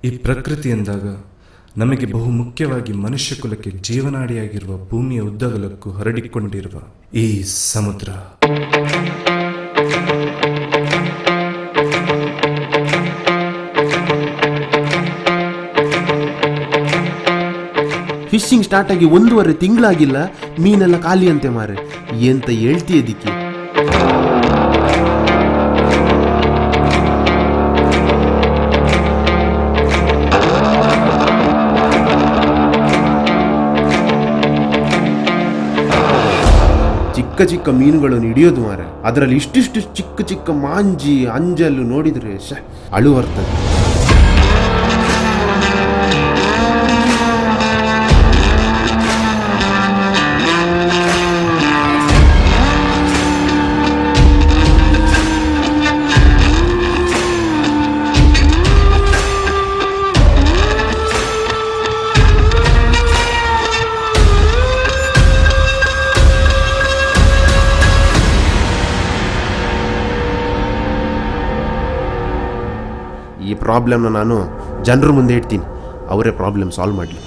ಈ ಪ್ರಕೃತಿ ಎಂದಾಗ ನಮಗೆ ಬಹು ಮುಖ್ಯವಾಗಿ ಮನುಷ್ಯ ಕುಲಕ್ಕೆ ಜೀವನಾಡಿಯಾಗಿರುವ ಭೂಮಿಯ ಉದ್ದಗಲಕ್ಕೂ ಹರಡಿಕೊಂಡಿರುವ ಈ ಸಮುದ್ರ. ಫಿಶಿಂಗ್ ಸ್ಟಾರ್ಟ್ ಆಗಿ 1.5 ತಿಂಗಳಾಗಿಲ್ಲ, ಮೀನೆಲ್ಲ ಖಾಲಿ ಅಂತೆ ಮಾರೆ. ಎಂತ ಹೇಳ್ತೀಯದಿಕ್ಕೆ? ಚಿಕ್ಕ ಚಿಕ್ಕ ಮೀನುಗಳನ್ನು ಹಿಡಿಯೋದು ಮಾರೆ. ಅದರಲ್ಲಿ ಇಷ್ಟಿಷ್ಟು ಚಿಕ್ಕ ಚಿಕ್ಕ ಮಾಂಜಿ ಅಂಜಲು ನೋಡಿದ್ರೆ ಅಳು ಬರ್ತದೆ. ಈ ಪ್ರಾಬ್ಲಮ್ನ ನಾನು ಜನರ ಮುಂದೆ ಇಡ್ತೀನಿ, ಅವರೇ ಪ್ರಾಬ್ಲಮ್ ಸಾಲ್ವ್ ಮಾಡಲಿ.